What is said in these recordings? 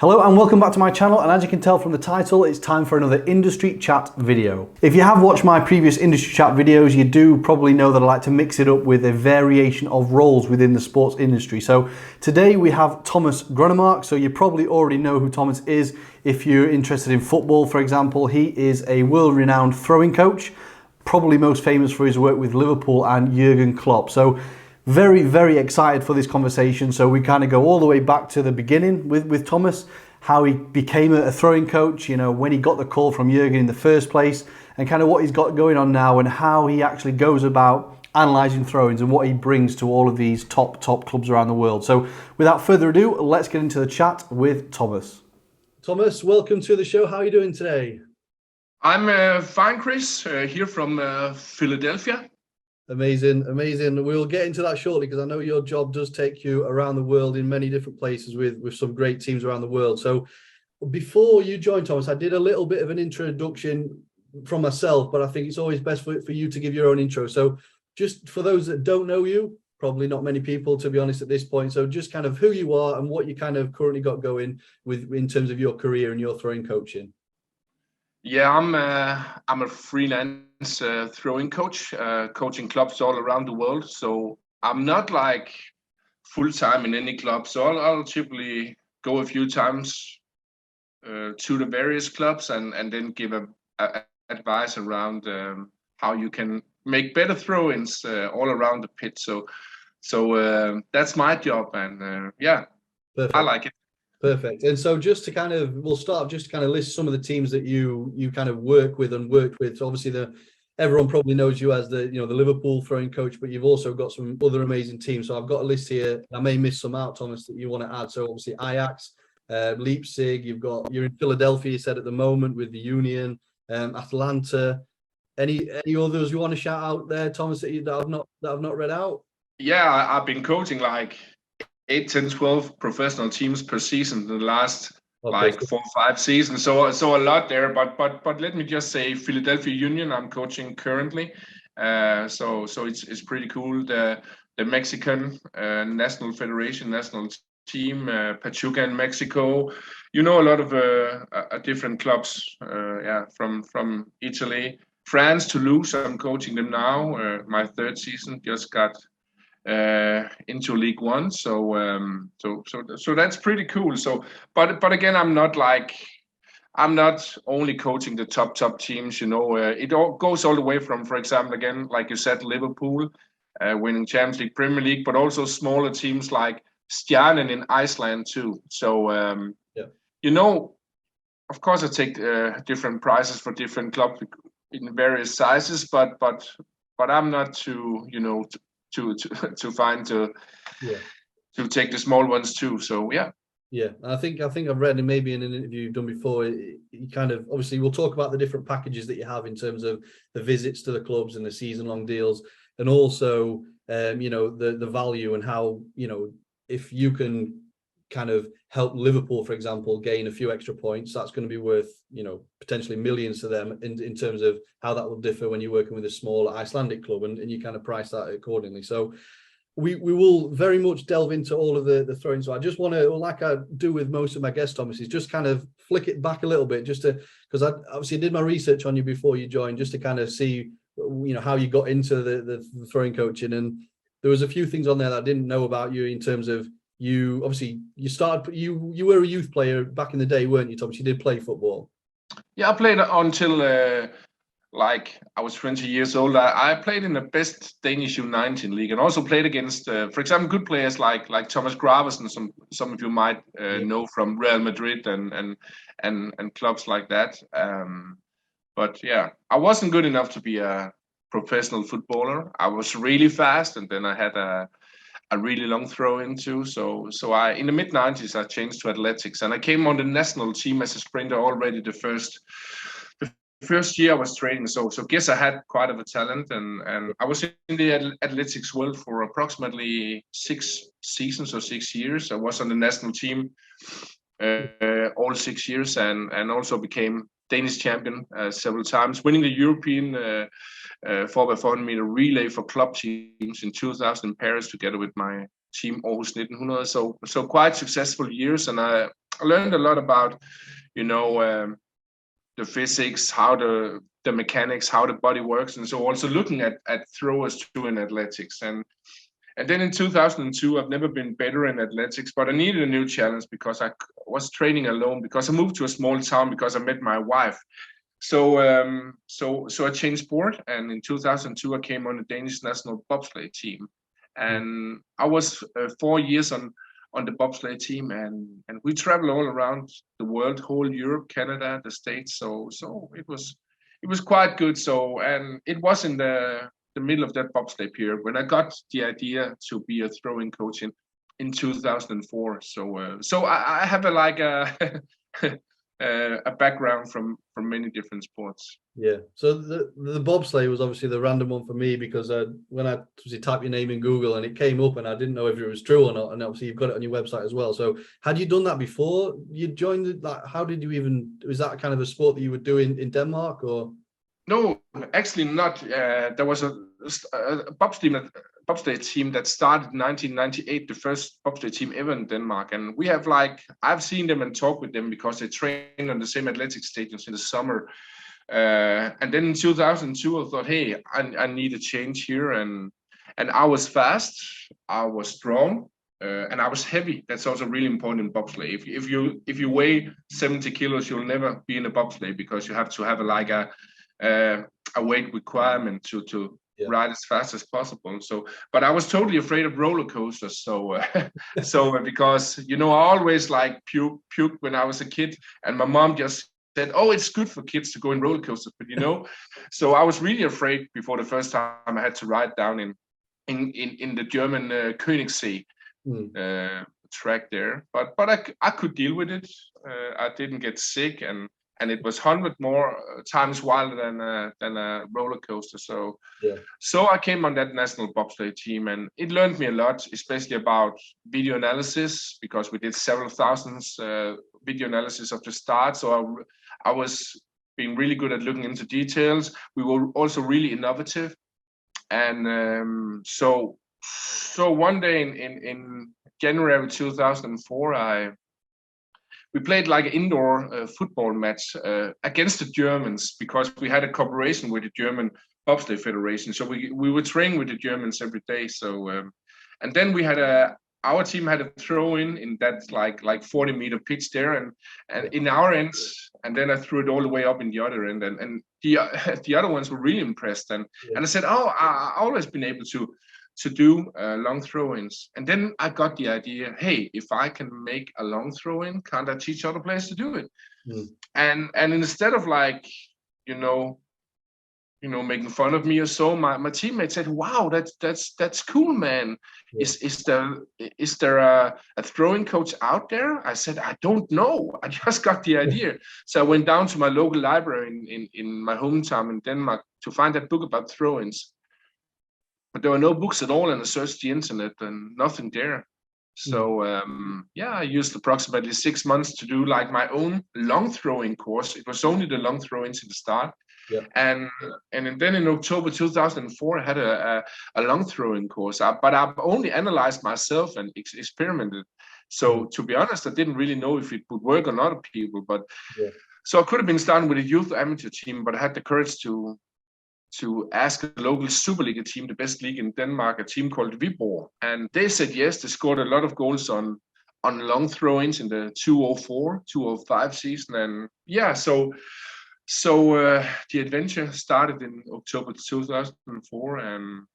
Hello and welcome back to my channel, and as you can tell from the title, it's time for another industry chat video. If you have watched my previous industry chat videos, you do probably know that I like to mix it up with a variation of roles within the sports industry. So today we have Thomas Gronnemark, so you probably already know who Thomas is if you're interested in football, for example. He is a world-renowned throwing coach, probably most famous for his work with Liverpool and Jurgen Klopp. So very excited for this conversation. So we kind of go all the way back to the beginning with Thomas, how he became a throwing coach, you know, when he got the call from Jurgen in the first place, and kind of what he's got going on now and how he actually goes about analysing throw-ins and what he brings to all of these top clubs around the world. So without further ado, let's get into the chat with Thomas. Thomas, welcome to the show. How are you doing today? I'm fine, Chris, here from Philadelphia. Amazing. We'll get into that shortly because I know your job does take you around the world in many different places with some great teams around the world. So before you joined, Thomas, I did a little bit of an introduction from myself, but I think it's always best for you to give your own intro. So just for those that don't know you, probably not many people, to be honest, at this point. So just kind of who you are and what you kind of currently got going with in terms of your career and your throwing coaching. Yeah, I'm a freelance throwing coach, coaching clubs all around the world. So I'm not like full-time in any club. So I'll typically go a few times to the various clubs and then give a advice around how you can make better throw-ins all around the pitch. So that's my job, and yeah, Perfect. I like it. Perfect. And so just to kind of, we'll start just to kind of list some of the teams that you kind of work with and worked with. So obviously everyone probably knows you as the Liverpool throwing coach, but you've also got some other amazing teams. So I've got a list here. I may miss some out, Thomas, that you want to add. So obviously Ajax, Leipzig, you're in Philadelphia, you said at the moment, with the Union, Atlanta. Any others you want to shout out there, Thomas, that I've not read out? Yeah, I've been coaching like 8, 10, 12 professional teams per season in the last like 4 or 5 seasons. So a lot there. But let me just say, Philadelphia Union, I'm coaching currently. So it's pretty cool. The Mexican National Federation national team, Pachuca in Mexico. You know, a lot of different clubs. Yeah, from Italy, France, Toulouse. I'm coaching them now. My 3rd season, just got into League One, so that's pretty cool. So, but again, I'm not only coaching the top teams. You know, it all goes all the way from, for example, again, like you said, Liverpool winning Champions League, Premier League, but also smaller teams like Stjernen in Iceland too. So, yeah, you know, of course, I take different prices for different clubs in various sizes, but I'm not too, you know, to take the small ones too. So yeah, I think I've read, and maybe in an interview you've done before, you kind of, obviously we'll talk about the different packages that you have in terms of the visits to the clubs and the season-long deals, and also the value and how, you know, if you can kind of help Liverpool, for example, gain a few extra points, that's going to be worth, you know, potentially millions to them in terms of how that will differ when you're working with a small Icelandic club, and you kind of price that accordingly. So we will very much delve into all of the throwing. So I just want to, like I do with most of my guests, Thomas, is just kind of flick it back a little bit, just to, because I obviously did my research on you before you joined, just to kind of see, you know, how you got into the throwing coaching. And there was a few things on there that I didn't know about you in terms of, you obviously you were a youth player back in the day, weren't you, Thomas? You did play football. Yeah, I played until like I was 20 years old. I played in the best Danish U19 league, and also played against, for example, good players like Thomas Gronnemark, and some of you might know from Real Madrid and clubs like that. But yeah, I wasn't good enough to be a professional footballer. I was really fast, and then I had a really long throw into. So I, in the mid-90s, I changed to athletics, and I came on the national team as a sprinter already the first year I was training. So guess I had quite of a talent, and I was in the athletics world for approximately 6 seasons or 6 years. I was on the national team all 6 years, and also became Danish champion several times, winning the European 4x400 meter relay for club teams in 2000 in Paris together with my team Aarhus 1900. So quite successful years, and I I learned a lot about, the physics, how the mechanics, how the body works, and so also looking at throwers too in athletics. And then in 2002, I've never been better in athletics, but I needed a new challenge because I was training alone, because I moved to a small town, because I met my wife. So I changed sport, and in 2002 I came on the Danish national bobsleigh team, and I was 4 years on the bobsleigh team, and we traveled all around the world, whole Europe, Canada, the States. So it was quite good. So, and it was in the middle of that bobsleigh period when I got the idea to be a throwing coach in 2004. So I have a background from many different sports. Yeah. So the bobsleigh was obviously the random one for me, because when I typed your name in Google and it came up, and I didn't know if it was true or not. And obviously you've got it on your website as well. So had you done that before you joined it? Like, how did you even? Was that kind of a sport that you were doing in Denmark, or? No, actually not. There was a bobsleigh team that started in 1998, the first bobsleigh team ever in Denmark. And we have I've seen them and talked with them because they train on the same athletic stadiums in the summer. And then in 2002, I thought, hey, I need a change here. And I was fast, I was strong, and I was heavy. That's also really important in bobsleigh. If you weigh 70 kilos, you'll never be in a bobsleigh, because you have to have a weight requirement to ride as fast as possible. So, but I was totally afraid of roller coasters. So, because I always puked when I was a kid, and my mom just said, "Oh, it's good for kids to go in roller coasters," but so I was really afraid before the first time I had to ride down in the German Königssee track there. But I could deal with it. I didn't get sick, and it was 100 more times wilder than a roller coaster. So I came on that national bobsleigh team, and it learned me a lot, especially about video analysis, because we did several thousands video analysis of the start. So I was being really good at looking into details. We were also really innovative, and so one day in January 2004, we played an indoor football match against the Germans, because we had a cooperation with the German Bobsleigh Federation. So we were training with the Germans every day. So and then we had our team had a throw in that 40-meter pitch there, and in our end, and then I threw it all the way up in the other end, and the other ones were really impressed, and I said, oh, I always been able to do long throw-ins. And then I got the idea, hey, if I can make a long throw-in, can't I teach other players to do it? And instead of making fun of me or so, my teammate said, wow, that's cool, man. Is there a throwing coach out there? I said, I don't know, I just got the idea. So I went down to my local library in my hometown in Denmark to find that book about throw-ins. But there were no books at all, and I searched the internet and nothing there. So I used approximately 6 months to do my own long throwing course. It was only the long throw-ins in the start. And then in October 2004, I had a long throwing course. But I've only analyzed myself and experimented. So to be honest, I didn't really know if it would work on other people. But so I could have been starting with a youth amateur team, but I had the courage to ask a local Superliga team, the best league in Denmark, a team called Viborg. And they said yes. They scored a lot of goals on long throw-ins in the 2004-2005 season. And so the adventure started in October 2004. And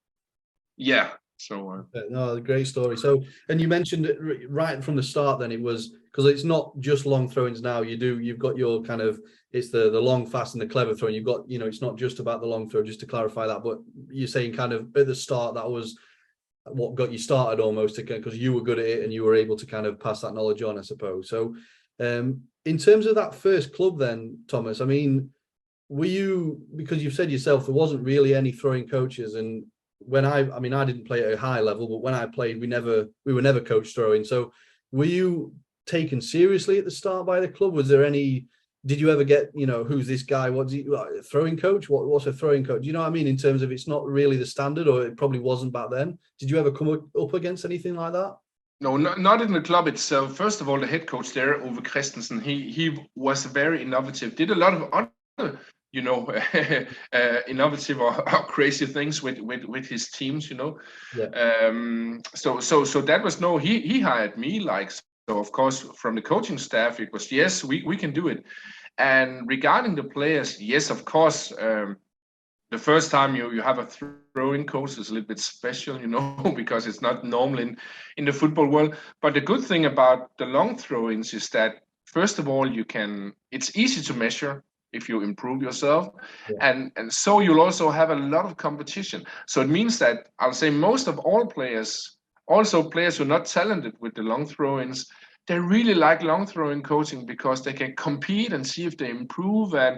no, great story. So, and you mentioned it right from the start, then it was, because it's not just long throw-ins now. You've got your kind of, it's the long, fast, and the clever throw. And you've got, it's not just about the long throw, just to clarify that. But you're saying kind of at the start, that was what got you started almost, because you were good at it and you were able to kind of pass that knowledge on, I suppose. So in terms of that first club then, Thomas, I mean, were you, because you've said yourself, there wasn't really any throwing coaches, and when I didn't play at a high level, but when I played, we were never coached throwing. So were you taken seriously at the start by the club? Was there any, did you ever get, who's this guy? What's he, throwing coach? What's a throwing coach? You know what I mean? In terms of, it's not really the standard, or it probably wasn't back then. Did you ever come up against anything like that? No, not in the club itself. First of all, the head coach there, Ove Christensen, he was very innovative. Did a lot of other, you know, innovative or crazy things with his teams. You know, Yeah, so that was no. He hired me, like, so. Of course, from the coaching staff, it was yes, we can do it. And regarding the players, yes, of course. The first time you have a throwing coach is a little bit special, you know, because it's not normal in the football world. But the good thing about the long throw-ins is that first of all it's easy to measure if you improve yourself, yeah, and so you'll also have a lot of competition. So it means that I'll say most of all players, also players who are not talented with the long throw-ins, they really like long throwing coaching because they can compete and see if they improve, yeah,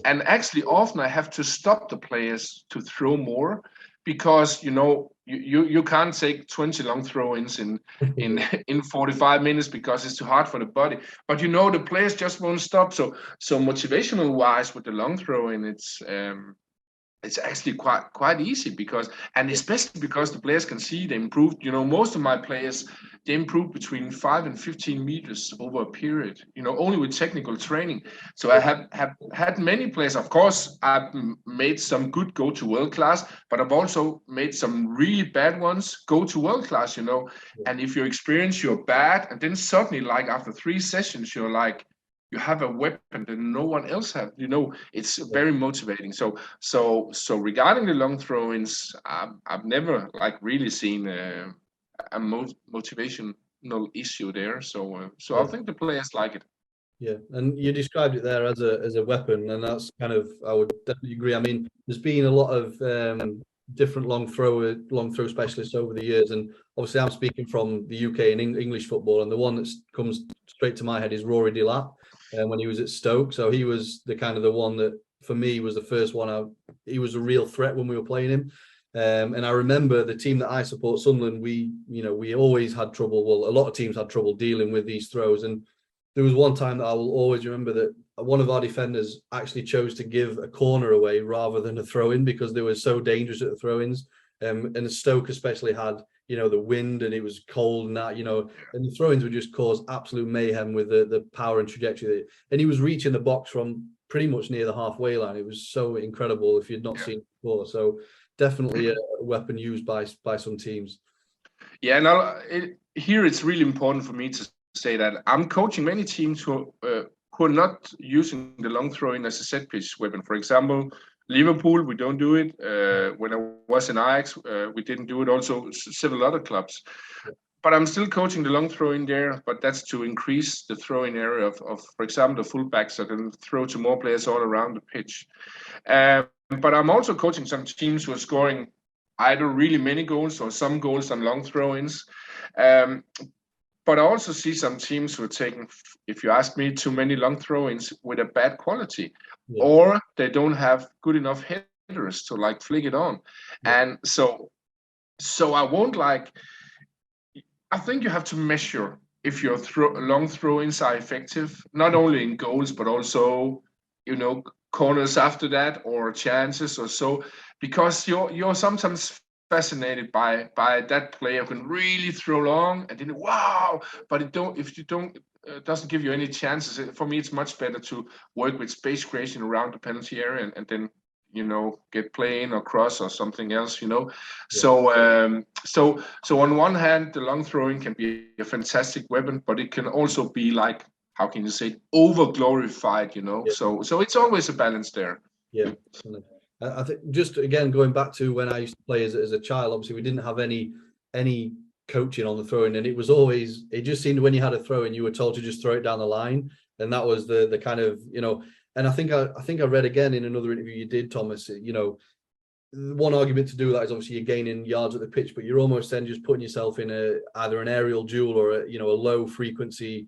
and actually often I have to stop the players to throw more because you know you can't take 20 long throw-ins in yeah, in 45 minutes because it's too hard for the body. But you know the players just won't stop. So motivational wise with the long throw-in, it's actually quite easy because, and yeah, especially because the players can see they improved. You know, most of my players, they improved between 5 and 15 meters over a period, you know, only with technical training. So I yeah, have had many players. Of course, I've made some good go to world class, but I've also made some really bad ones go to world class, you know. yeah, And if you experience you're bad, and then suddenly, like after 3 sessions, you're like, you have a weapon that no one else have, you know, it's yeah. very motivating. So regarding the long throw-ins, I've never like really seen a motivational issue there. So I Yeah. think the players like it. Yeah, and you described it there as a weapon, and that's kind of I would definitely agree. I mean, there's been a lot of different long throw specialists over the years, and obviously I'm speaking from the UK and English football, and the one that comes straight to my head is Rory Delap, when he was at Stoke. So he was the kind of the one that for me was the first one out. He was a real threat when we were playing him. And I remember the team that I support, Sunderland, we always had trouble. Well, a lot of teams had trouble dealing with these throws, and there was one time that I will always remember that one of our defenders actually chose to give a corner away rather than a throw in because they were so dangerous at the throw ins. And Stoke especially had, the wind and it was cold and that, and the throw ins would just cause absolute mayhem with the power and trajectory. And he was reaching the box from pretty much near the halfway line. It was so incredible if you'd not Yeah. seen it before. So definitely a weapon used by some teams. Yeah, now here it's really important for me to say that I'm coaching many teams who are not using the long throwing as a set piece weapon. For example, Liverpool, we don't do it. When I was in Ajax, we didn't do it. Also, several other clubs. But I'm still coaching the long throwing there. But that's to increase the throwing area of for example, the fullbacks that can throw to more players all around the pitch. But I'm also coaching some teams who are scoring either really many goals or some goals on long throw-ins. Um, but I also see some teams who are taking, if you ask me, too many long throw-ins with a bad quality, Yeah, or they don't have good enough headers to like flick it on. yeah, And so I won't like. I think you have to measure if your long throw-ins are effective, not only in goals but also, corners after that or chances or so, because you're sometimes fascinated by that player who can really throw long and then wow, but it don't if you don't doesn't give you any chances. For me, it's much better to work with space creation around the penalty area and then get play in or cross or something else. yeah, So on one hand, the long throwing can be a fantastic weapon, but it can also be like, how can you say, over glorified, yeah. so it's always a balance there. Yeah, definitely. I think just again going back to when I used to play as a child, obviously we didn't have any coaching on the throwing, and it just seemed when you had a throw in, you were told to just throw it down the line, and that was the kind of And I think I read again in another interview you did, Thomas. One argument to do that is obviously you're gaining yards at the pitch, but you're almost then just putting yourself in either an aerial duel or a low frequency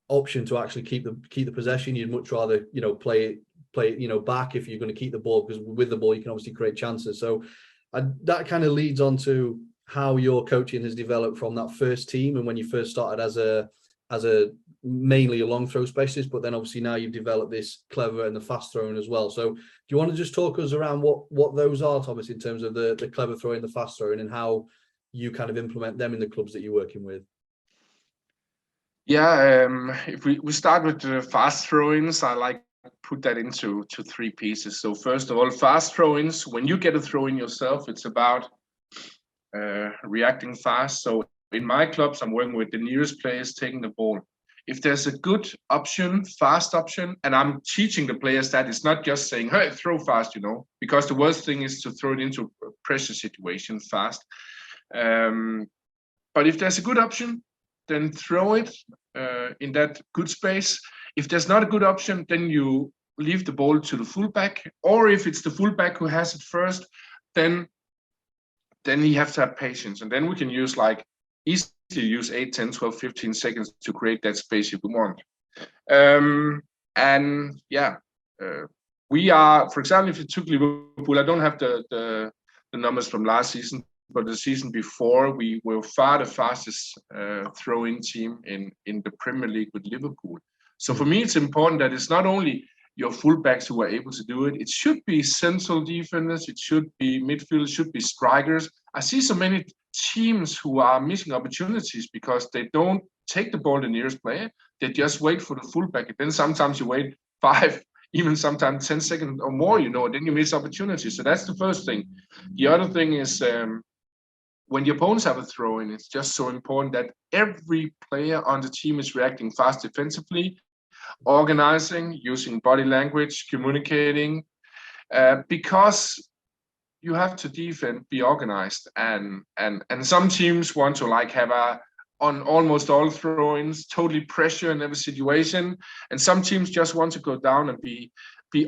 option to actually keep the possession. You'd much rather play it back if you're going to keep the ball, because with the ball you can obviously create chances. So that kind of leads on to how your coaching has developed from that first team and when you first started as a mainly a long throw specialist, but then obviously now you've developed this clever and the fast throwing as well. So do you want to just talk us around what those are, Thomas, in terms of the clever throwing, the fast throwing, and how you kind of implement them in the clubs that you're working with? Yeah, if we start with the fast throw-ins, I like put that into three pieces. So first of all, fast throw-ins. When you get a throw-in yourself, it's about reacting fast. So in my clubs, I'm working with the nearest players taking the ball. If there's a good option, fast option, and I'm teaching the players that it's not just saying, hey, throw fast, because the worst thing is to throw it into a pressure situation fast. But if there's a good option, then throw it in that good space. If there's not a good option, then you leave the ball to the fullback. Or if it's the fullback who has it first, then you have to have patience. And then we can use easily use 8, 10, 12, 15 seconds to create that space if we want. And yeah, we are, for example, if you took Liverpool, I don't have the numbers from last season, but the season before, we were far the fastest throwing team in the Premier League with Liverpool. So for me, it's important that it's not only your fullbacks who are able to do it. It should be central defenders. It should be midfielders. It should be strikers. I see so many teams who are missing opportunities because they don't take the ball to the nearest player. They just wait for the fullback. And then sometimes you wait 5, even sometimes 10 seconds or more, then you miss opportunities. So that's the first thing. The other thing is when the opponents have a throw-in, it's just so important that every player on the team is reacting fast defensively, organizing, using body language, communicating, because you have to defend, be organized, and some teams want to have on almost all throw-ins, totally pressure in every situation, and some teams just want to go down and be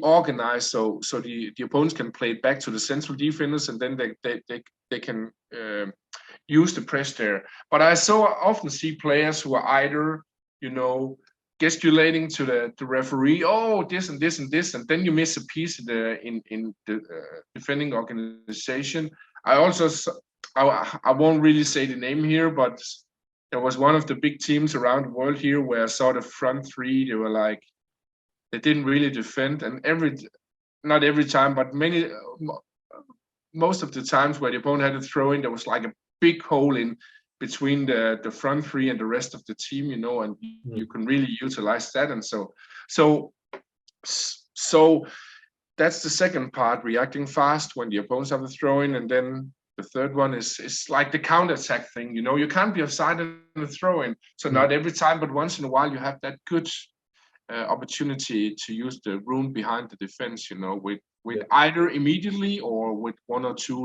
organized, so the opponents can play it back to the central defenders, and then they can use the press there. But I so often see players who are either gesticulating to the referee, oh, this and this and this, and then you miss a piece in the defending organization. I won't really say the name here, but there was one of the big teams around the world here where I saw the front three. They were they didn't really defend, and not every time, but most of the times where the opponent had a throw in, there was a big hole in between the front three and the rest of the team, and you can really utilize that. And so that's the second part, reacting fast when the opponents have a throw in. And then the third one is like the counter-attack thing. You can't be offside in the throw in. So not every time, but once in a while you have that good opportunity to use the room behind the defense, with either immediately or with one or two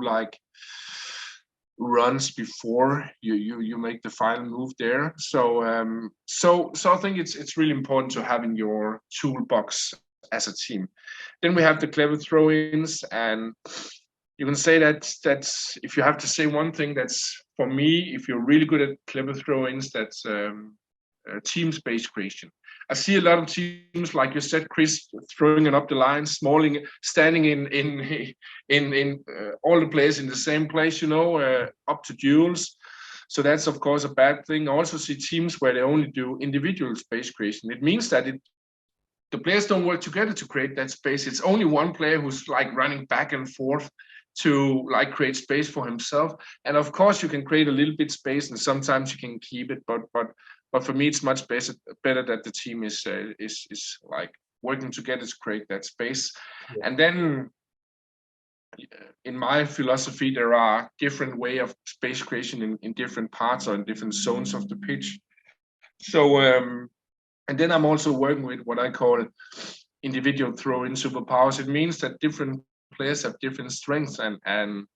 runs before you make the final move there. So I think it's really important to have in your toolbox as a team. Then we have the clever throw-ins, and you can say that's if you have to say one thing, that's for me, if you're really good at clever throw-ins, that's team space creation. I see a lot of teams, like you said, Chris, throwing it up the line, Smalling standing in all the players in the same place, up to duels. So that's of course a bad thing. I also see teams where they only do individual space creation. It means that the players don't work together to create that space. It's only one player who's running back and forth to create space for himself. And of course you can create a little bit space, and sometimes you can keep it, but for me, it's much better that the team is working together to create that space. Yeah. And then, in my philosophy, there are different ways of space creation in different parts or in different zones of the pitch. So, and then I'm also working with what I call individual throw-in superpowers. It means that different players have different strengths, and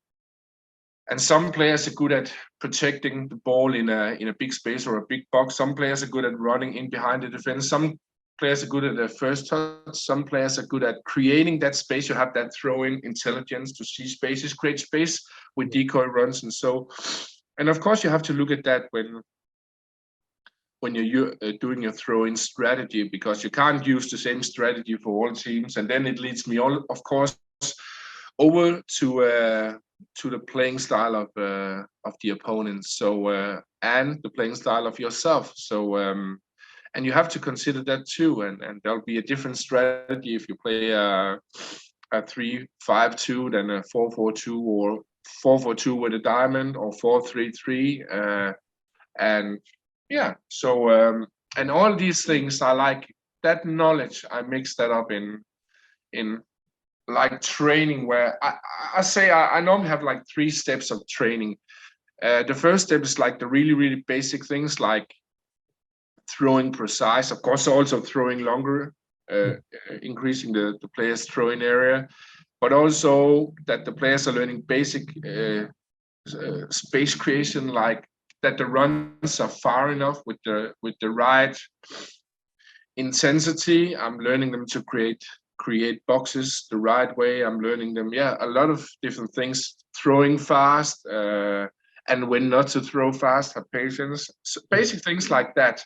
some players are good at protecting the ball in a big space or a big box. Some players are good at running in behind the defense. Some players are good at their first touch. Some players are good at creating that space. You have that throwing intelligence to see spaces, create space with decoy runs, and of course you have to look at that when you're doing your throw-in strategy, because you can't use the same strategy for all teams. And then it leads me all, of course, over to the playing style of the opponent, and the playing style of yourself. So and you have to consider that too. And there'll be a different strategy if you play a 3-5-2 than a 4-4-2 or 4-4-2 with a diamond or 4-3-3. And yeah, so And all these things are like that knowledge. I mix that up in like training, where I say I normally have like 3 steps of training. The first step is like the really basic things like throwing precise, of course, also throwing longer, increasing the player's throwing area, but also that the players are learning basic space creation, like that the runs are far enough with the right intensity. I'm learning them to create boxes the right way. I'm learning them, a lot of different things. Throwing fast, and when not to throw fast, have patience. So basic things like that.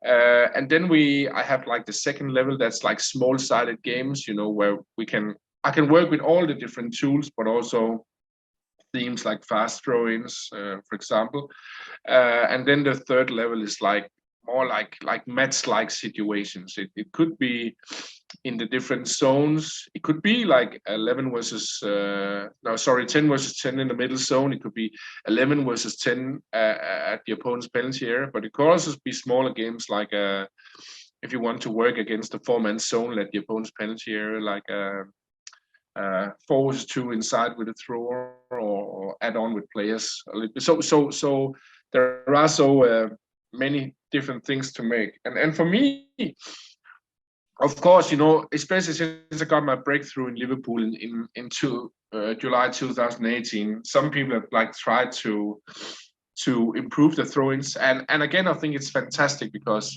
And then I have like the second level, that's like small-sided games, where I can work with all the different tools, but also themes like fast throw-ins, for example. And then the third level is like more like match-like situations. It could be in the different zones. It could be like 10 versus 10 in the middle zone. It could be 11 versus 10 at the opponent's penalty area. But it could also be smaller games, like if you want to work against the 4-man zone at the opponent's penalty area, like 4 versus 2 inside with a thrower, or add on with players a little bit. So there are so many different things to make. And for me, of course, especially since I got my breakthrough in Liverpool in July 2018, some people have like tried to improve the throw-ins, and again, I think it's fantastic because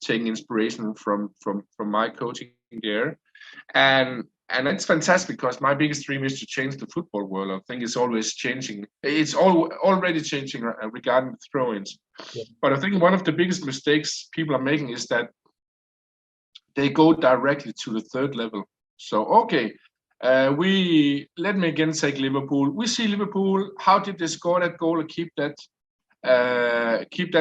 taking inspiration from my coaching there, and it's fantastic because my biggest dream is to change the football world. I think it's always changing. It's already changing regarding the throw-ins. Yeah. But I think one of the biggest mistakes people are making is that they go directly to the third level. So, okay, let me again take Liverpool. We see Liverpool. How did they score that goal and keep that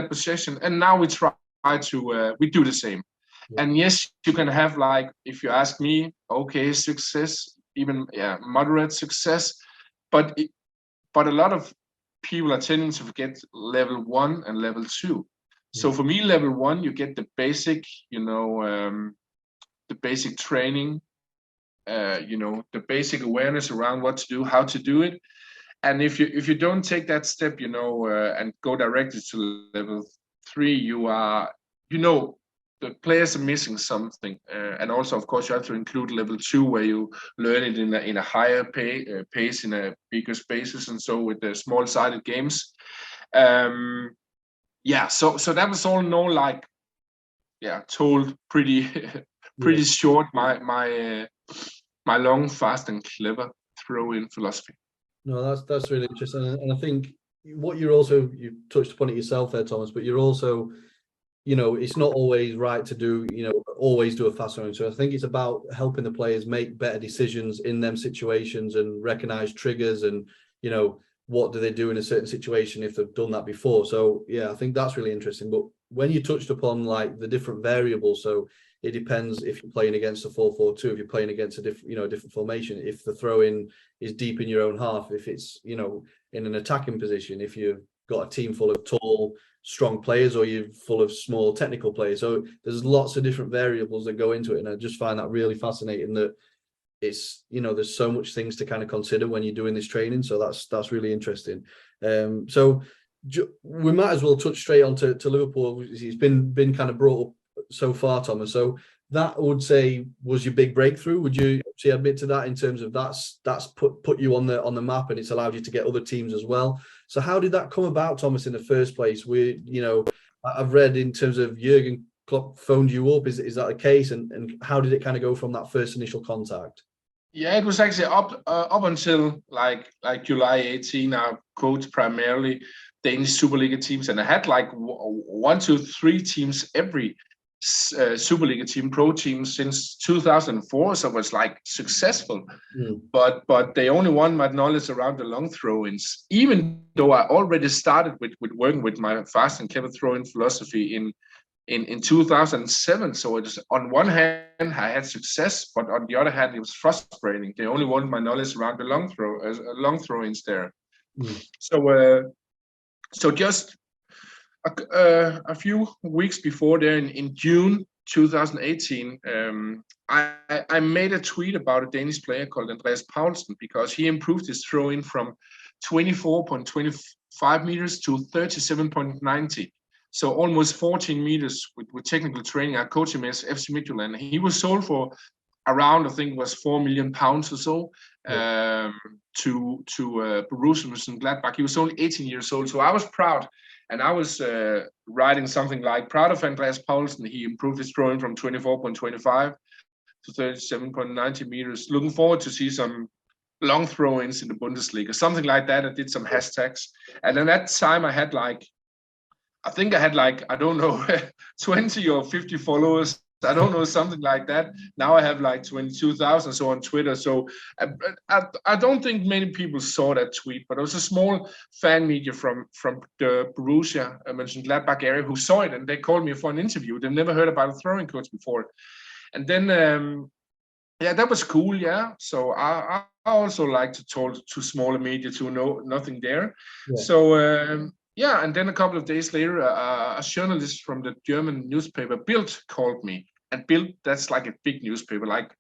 possession? And now we try to we do the same. Yeah. And yes, you can have, like, if you ask me, okay, success, even moderate success, but a lot of people are tending to forget level 1 and level 2. So for me, level 1, you get the basic, the basic training, the basic awareness around what to do, how to do it. And if you don't take that step, and go directly to level 3, you are, the players are missing something. And also, of course, you have to include level 2, where you learn it in a higher pace, in a bigger spaces, and so with the small-sided games. So that was all told pretty short, my long, fast, and clever throw-in philosophy. No, that's really interesting, and I think what you touched upon it yourself there, Thomas, but you're also, it's not always right to do, always do a fast throw-in. So I think it's about helping the players make better decisions in them situations and recognize triggers, and what do they do in a certain situation if they've done that before. So yeah, I think that's really interesting. But when you touched upon like the different variables, so it depends if you're playing against a 4-4-2, if you're playing against a different formation, if the throw-in is deep in your own half, if it's in an attacking position, if you've got a team full of tall, strong players, or you're full of small technical players. So there's lots of different variables that go into it, and I just find that really fascinating, that it's there's so much things to kind of consider when you're doing this training. So that's really interesting. So we might as well touch straight on to Liverpool. It's been kind of brought up so far, Thomas. So that, I would say, was your big breakthrough. Would you admit to that, in terms of that's put you on the map, and it's allowed you to get other teams as well? So how did that come about, Thomas, in the first place? I've read in terms of Jurgen Klopp phoned you up. Is that the case? And how did it kind of go from that first initial contact? Yeah, it was actually up until like July 18. I coached primarily Danish Superliga teams, and I had like 1, 2, 3 teams every Superliga team, pro team, since 2004. So it was like successful, but they only won my knowledge around the long throw-ins, even though I already started with working with my fast and clever throw-in philosophy in 2007. So it was, on one hand, I had success, but on the other hand, it was frustrating. They only wanted my knowledge around the long throw-ins there. So just a few weeks before there in June 2018, I made a tweet about a Danish player called Andreas Paulsen because he improved his throw-in from 24.25 meters to 37.90. So almost 14 meters with technical training. I coached him as FC Midtjylland. He was sold for around, I think it was £4 million or so, to Borussia Mönchengladbach. He was only 18 years old, so I was proud. And I was writing something like, proud of Andreas Paulsen. He improved his throwing from 24.25 to 37.90 meters. Looking forward to see some long throw-ins in the Bundesliga, something like that. I did some hashtags. And at that time I had I don't know, 20 or 50 followers. I don't know, something like that. Now I have like 22,000 so on Twitter. So I don't think many people saw that tweet, but it was a small fan media from the Borussia Mönchengladbach area who saw it, and they called me for an interview. They've never heard about a throwing coach before. And then, that was cool, yeah. So I also like to talk to smaller media to know nothing there. Yeah. So, and then a couple of days later, a journalist from the German newspaper Bild called me. And Bild, that's like a big newspaper. Like,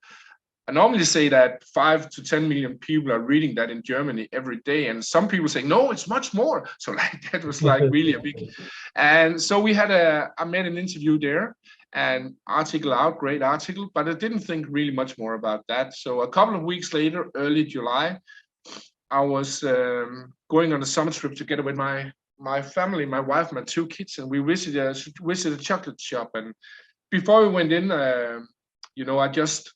I normally say that 5 to 10 million people are reading that in Germany every day. And some people say, no, it's much more. So like that was like really a big. And so I made an interview there and article out, great article, but I didn't think really much more about that. So a couple of weeks later, early July, I was going on a summer trip together with my family, my wife, my 2 kids, and we visited a chocolate shop. And before we went in, I just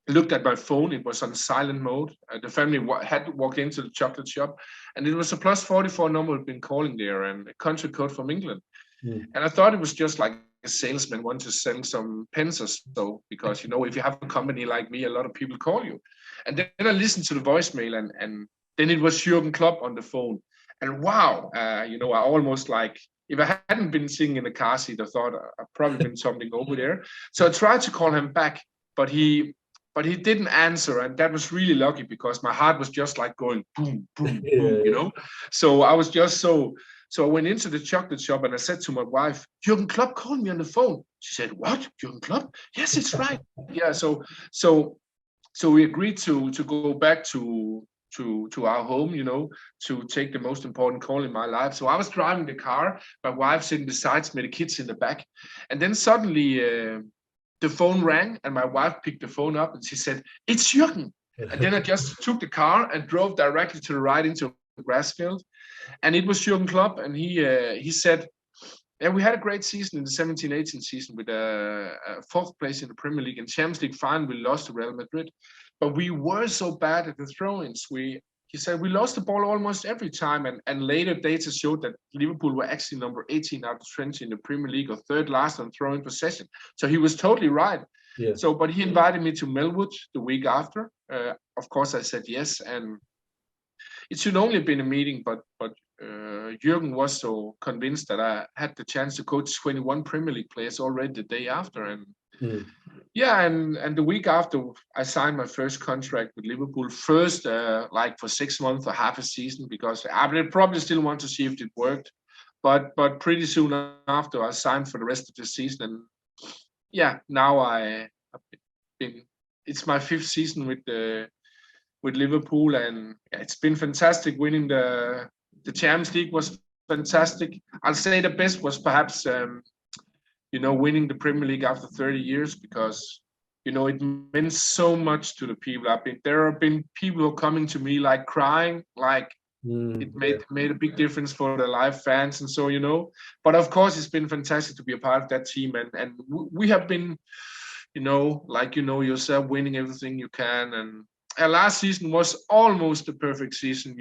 looked at my phone. It was on silent mode. The family had walked into the chocolate shop, and it was a +44 number who'd been calling there, and a country code from England. And I thought it was just like a salesman wanted to sell some pens or so, because if you have a company like me, a lot of people call you. And then I listened to the voicemail, and then it was Jurgen Klopp on the phone. And wow, I almost like, if I hadn't been sitting in the car seat, I thought I'd probably been something over there. So I tried to call him back, but he didn't answer, and that was really lucky because my heart was just like going boom, boom, boom, So I was just so I went into the chocolate shop and I said to my wife, Jurgen Klopp called me on the phone. She said, what? Jurgen Klopp? Yes, it's right. Yeah. So we agreed to go back to our home, to take the most important call in my life. So I was driving the car, my wife sitting beside me, the kids in the back. And then suddenly the phone rang and my wife picked the phone up and she said, it's Jurgen. And then I just took the car and drove directly to the right into the grass field. And it was Jurgen Klopp. And he said, yeah, we had a great season in the 17-18 season with a 4th place in the Premier League. And Champions League final, we lost to Real Madrid. But we were so bad at the throw-ins. He said we lost the ball almost every time, and later data showed that Liverpool were actually number 18 out of 20 in the Premier League, or 3rd last on throwing possession. So he was totally right. Yeah. But he invited me to Melwood the week after. Of course, I said yes, and it should only have been a meeting, but Jurgen was so convinced that I had the chance to coach 21 Premier League players already the day after, and. Yeah, and the week after I signed my first contract with Liverpool, first like for 6 months or half a season, because I would probably still want to see if it worked, but pretty soon after I signed for the rest of the season, and yeah, now it's my 5th season with Liverpool, and it's been fantastic. Winning the Champions League was fantastic. I'll say the best was perhaps. Winning the Premier League after 30 years, because, it meant so much to the people. There have been people who are coming to me like crying, like it made a big difference for the live fans. And so, but of course it's been fantastic to be a part of that team. And we have been, like, yourself, winning everything you can. And last season was almost the perfect season,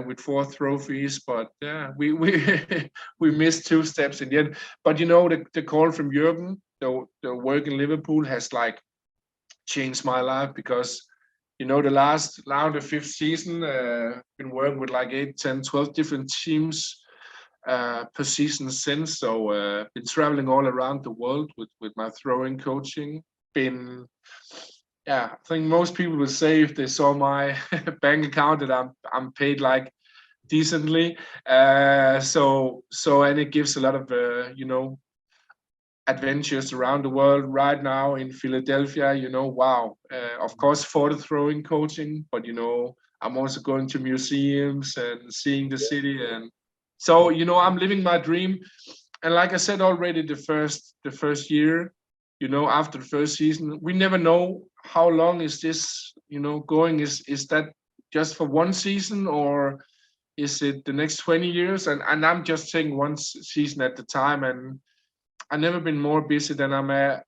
with 4 trophies, but yeah, we missed 2 steps in the end. But the call from Jurgen, the work in Liverpool has like changed my life, because the now the 5th season, been working with like 8, 10, 12 different teams per season since. So been traveling all around the world with my throwing coaching. Yeah, I think most people would say if they saw my bank account that I'm paid like decently. And it gives a lot of adventures around the world. Right now in Philadelphia, wow. Of course, for the throwing coaching, but I'm also going to museums and seeing the city, and so I'm living my dream. And like I said already, the first year, after the first season, we never know how long is this, going. Is that just for one season, or is it the next 20 years? And I'm just taking one season at the time, and I've never been more busy than I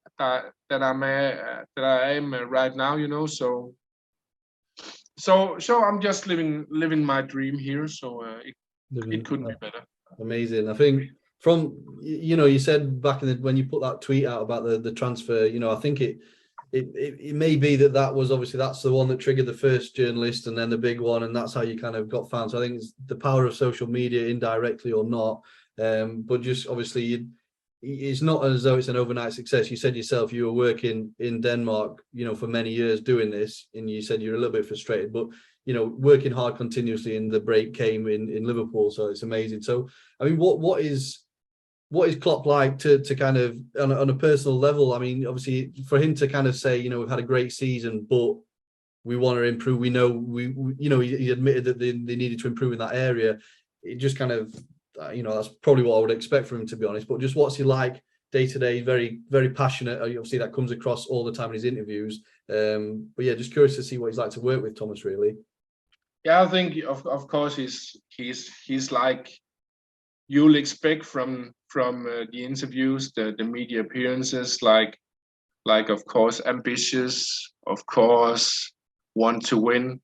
am right now, So I'm just living my dream here. So it couldn't be better. Amazing. I think from you said back in when you put that tweet out about the transfer, I think it may be that was obviously that's the one that triggered the first journalist and then the big one, and that's how you kind of got found. So I think it's the power of social media, indirectly or not, but just obviously it's not as though it's an overnight success. You said yourself you were working in Denmark, for many years doing this, and you said you're a little bit frustrated, but working hard continuously, and the break came in Liverpool. So it's amazing. So I mean, what is Klopp like to kind of on a personal level? I mean, obviously for him to kind of say, we've had a great season, but we want to improve. We know he admitted that they needed to improve in that area. It just kind of, that's probably what I would expect from him, to be honest. But just what's he like day to day? Very, very passionate. Obviously that comes across all the time in his interviews. But yeah, just curious to see what he's like to work with Thomas, really. Yeah, I think of course he's like you'll expect from the interviews, the media appearances, like of course ambitious, of course want to win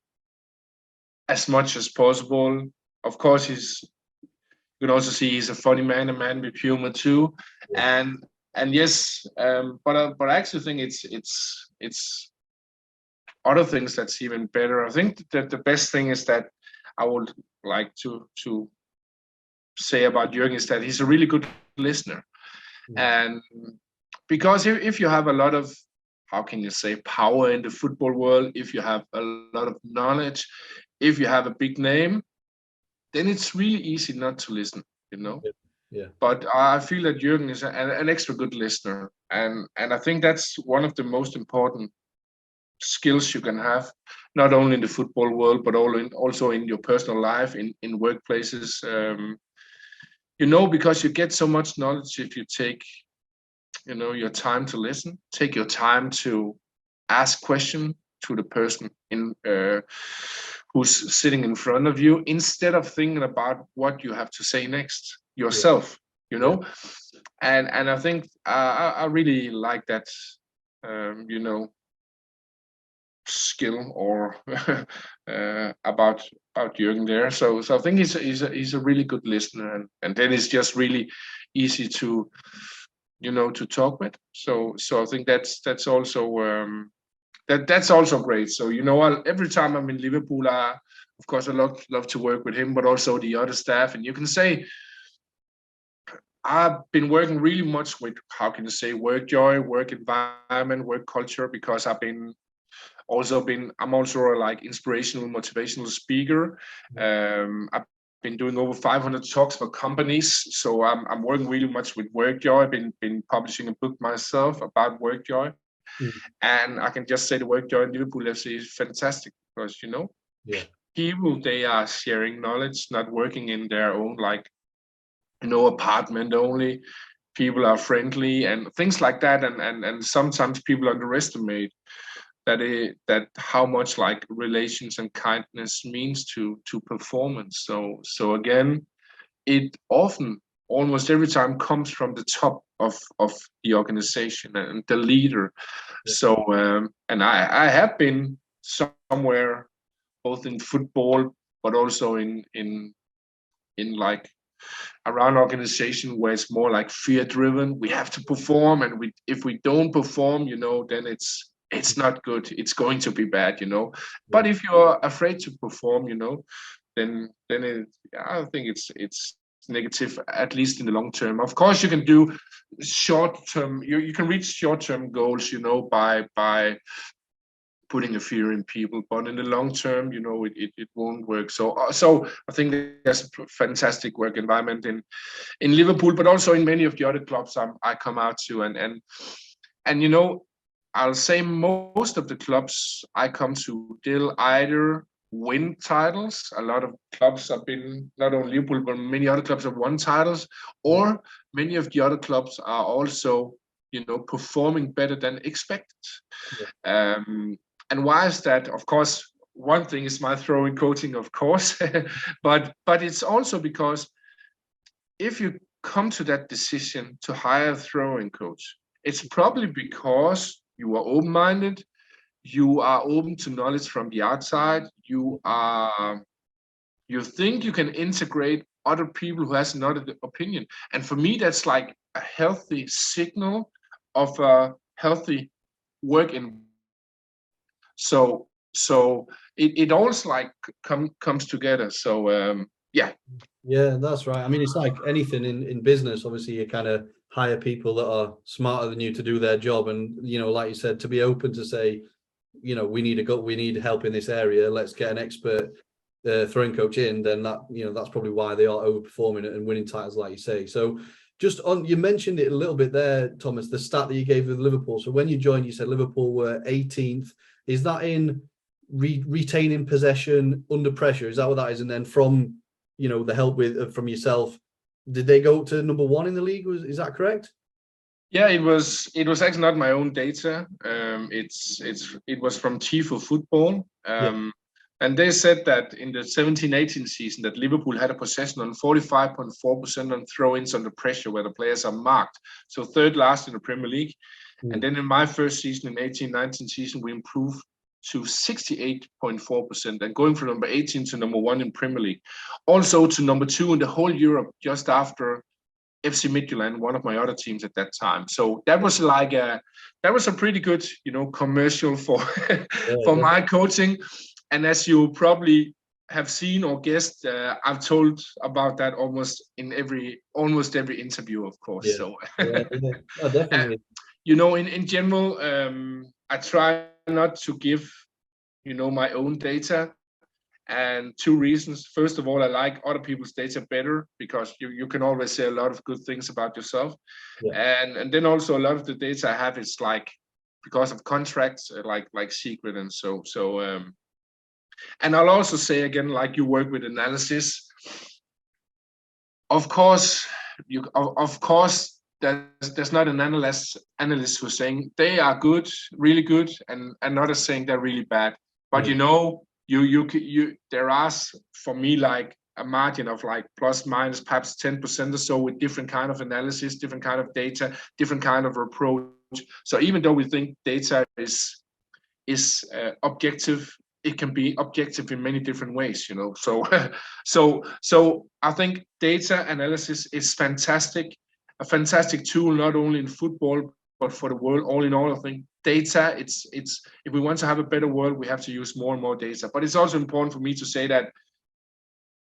as much as possible. Of course you can also see he's a funny man, a man with humor too, Yeah. and yes, but I actually think it's other things that's even better. I think that the best thing is that I would like to say about Jurgen is that he's a really good listener. And because if you have a lot of, how can you say, power in the football world, if you have a lot of knowledge, if you have a big name, then it's really easy not to listen, Yeah. But I feel that Jurgen is an extra good listener, and I think that's one of the most important skills you can have, not only in the football world, but also in your personal life, in workplaces. Because you get so much knowledge if you take, your time to listen, take your time to ask question to the person who's sitting in front of you, instead of thinking about what you have to say next yourself. And I think I really like that, skill or about Jurgen there. So I think he's a really good listener, and then it's just really easy to to talk with. So I think that's also that's also great. So every time I'm in Liverpool, of course I love to work with him, but also the other staff. And you can say I've been working really much with, how can you say, work joy, work environment, work culture, because I'm also a like inspirational, motivational speaker. I've been doing over 500 talks for companies, so I'm working really much with work joy. I've been publishing a book myself about work joy, and I can just say the work joy in Liverpool FC is fantastic, because people, they are sharing knowledge, not working in their own apartment only. People are friendly and things like that, and sometimes people underestimate that how much like relations and kindness means to performance. So again, it often, almost every time, comes from the top of the organization and the leader. So and I have been somewhere, both in football but also in like around organization where it's more like fear driven. We have to perform, and if we don't perform, then it's not good. It's going to be bad, But if you're afraid to perform, then I think it's negative, at least in the long term. Of course, you can do short term. You can reach short term goals, by putting a fear in people, but in the long term, it won't work. So I think there's a fantastic work environment in Liverpool, but also in many of the other clubs I come out to, and I'll say most of the clubs I come to, they'll either win titles. A lot of clubs have been, not only Liverpool, but many other clubs have won titles, or many of the other clubs are also, performing better than expected. Yeah. And why is that? Of course, one thing is my throwing coaching, of course, but it's also because if you come to that decision to hire a throwing coach, it's probably because you are open-minded, you are open to knowledge from the outside, you think you can integrate other people who has another opinion. And for me, that's like a healthy signal of a healthy work environment. So it always like comes together. So yeah. Yeah, that's right. I mean, it's like anything in business. Obviously, you kind of hire people that are smarter than you to do their job, and like you said, to be open to say, we need help in this area. Let's get an expert throwing coach in. Then that's probably why they are overperforming and winning titles, like you say. So, just on, you mentioned it a little bit there, Thomas, the stat that you gave with Liverpool. So when you joined, you said Liverpool were 18th. Is that in retaining possession under pressure? Is that what that is? And then from the help from yourself, did they go to number 1 in the league? Is that correct? Yeah, it was actually not my own data. It was from Tifo Football. And they said that in the 17-18 season that Liverpool had a possession on 45.4% on throw-ins under pressure where the players are marked. So third last in the Premier League. And then in my first season, in 18-19 season, we improved to 68.4% and going from number 18 to number 1 in Premier League. Also to number 2 in the whole Europe just after FC Midtjylland, one of my other teams at that time. So that was a pretty good, commercial for my coaching. And as you probably have seen or guessed, I've told about that almost every interview, of course. Yeah. So Oh, definitely. In general, I try not to give, my own data. And 2 reasons. First of all, I like other people's data better because you can always say a lot of good things about yourself. Yeah. And then also a lot of the data I have is like because of contracts, like secret and so. And I'll also say again, like you work with analysis. Of course, there's not an analyst who's saying they are good, really good, and another saying they're really bad. But you there are for me like a margin of like plus minus perhaps 10% or so with different kind of analysis, different kind of data, different kind of approach. So even though we think data is objective, it can be objective in many different ways, So I think data analysis is fantastic, a fantastic tool not only in football but for the world. All in all, I think data, it's if we want to have a better world, we have to use more and more data. But it's also important for me to say that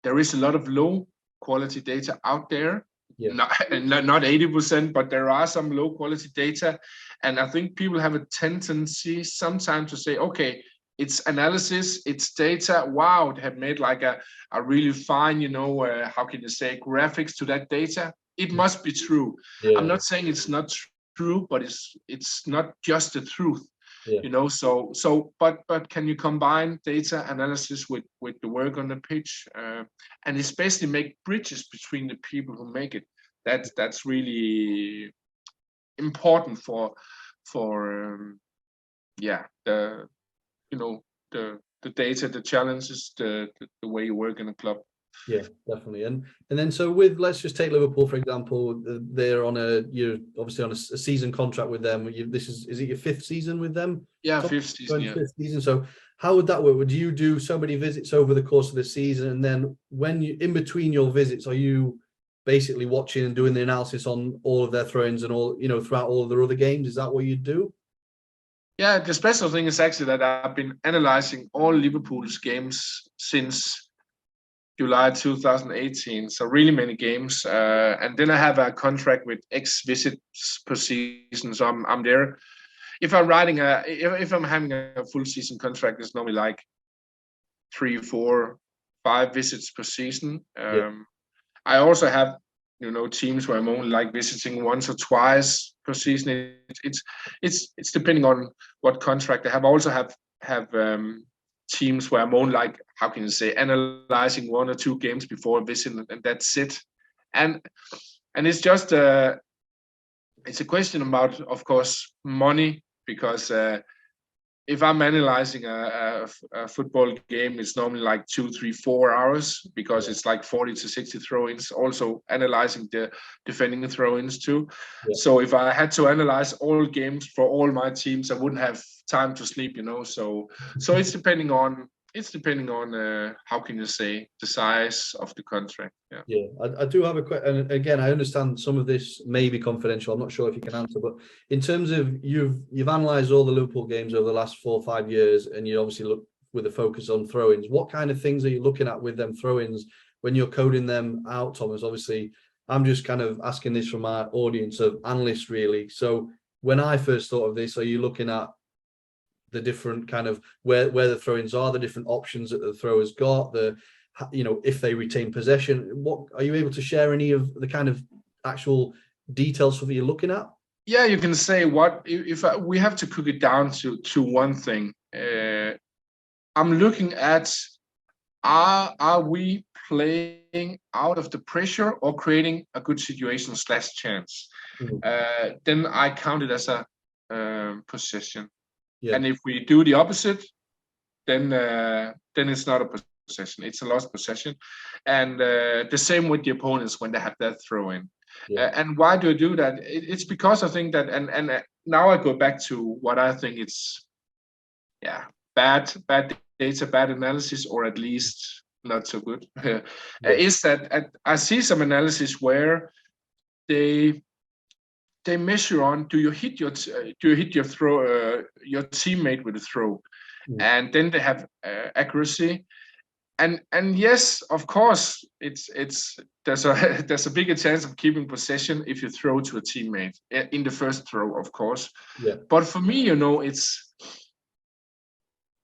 there is a lot of low quality data out there. Yeah. Not 80%, but there are some low quality data. And I think people have a tendency sometimes to say, okay, it's analysis, it's data. Wow, they have made like a really fine, how can you say, graphics to that data. It must be true. Yeah. I'm not saying it's not true, but it's not just the truth. Yeah. But can you combine data analysis with the work on the pitch, and especially make bridges between the people who make it? That's really important for the data, the challenges, the way you work in a club. Yeah, definitely. And then so let's just take Liverpool for example. You're obviously on a season contract with them. Is it your 5th season with them? Yeah, 5th season. Yeah. 5th season. So how would that work? Would you do so many visits over the course of the season, and then when you in between your visits, are you basically watching and doing the analysis on all of their throw-ins and all throughout all of their other games? Is that what you do? Yeah, the special thing is actually that I've been analyzing all Liverpool's games since July 2018, so really many games. And then I have a contract with X visits per season, so I'm there if I'm having a full season contract, it's normally like 3, 4, 5 visits per season. I also have, teams where I'm only like visiting once or twice per season. It's depending on what contract I have. I also have teams where I'm only like, how can you say, analyzing 1 or 2 games before a visit, and that's it. And it's just it's a question about, of course, money, because if I'm analyzing a football game, it's normally like 2, 3, 4 hours, because it's like 40 to 60 throw-ins, also analyzing the defending throw-ins too. So if I had to analyze all games for all my teams, I wouldn't have time to sleep, so it's depending on how can you say, the size of the contract. I do have a question, and again, I understand some of this may be confidential. I'm not sure if you can answer, but in terms of you've analysed all the Liverpool games over the last 4 or 5 years, and you obviously look with a focus on throw-ins. What kind of things are you looking at with them throw-ins when you're coding them out, Thomas? Obviously, I'm just kind of asking this from our audience of analysts, really. So when I first thought of this, are you looking at the different kind of where the throw-ins are, the different options that the throwers got, if they retain possession? What are you able to share any of the kind of actual details that you're looking at? Yeah, you can say we have to cook it down to one thing. I'm looking at, are we playing out of the pressure or creating a good situation / chance? Then I count it as a possession. And if we do the opposite, then it's not a possession, it's a lost possession. And the same with the opponents when they have that throw in. And why do I do that? It's because I think that, and now I go back to what I think it's bad data, bad analysis, or at least not so good. Is that I see some analysis where they measure on, do you hit your throw, your teammate with a throw, and then they have accuracy, and yes, of course, there's a bigger chance of keeping possession if you throw to a teammate in the first throw, of course. But for me,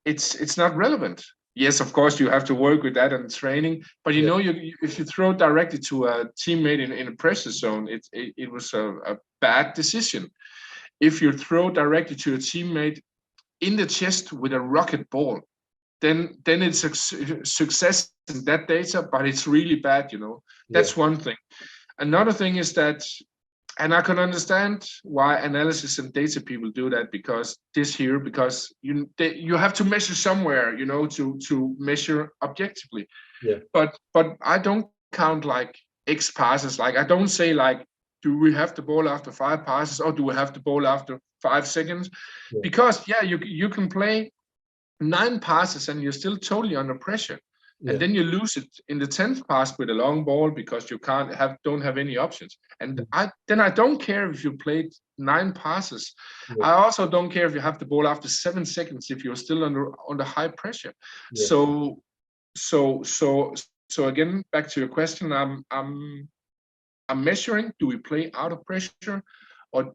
it's not relevant. Yes, of course, you have to work with that and training, but if you throw directly to a teammate in a pressure zone, it was a bad decision. If you throw directly to a teammate in the chest with a rocket ball, then it's a success in that data, but it's really bad. That's one thing. Another thing is that, and I can understand why analysis and data people do that, because you have to measure somewhere, to measure objectively. But I don't count like X passes. Like, I don't say like, do we have the ball after 5 passes, or do we have the ball after 5 seconds? Because you can play 9 passes and you're still totally under pressure. And then you lose it in the 10th pass with a long ball because you don't have any options. And I don't care if you played 9 passes. I also don't care if you have the ball after 7 seconds if you're still under high pressure. So again, back to your question, I'm measuring, do we play out of pressure or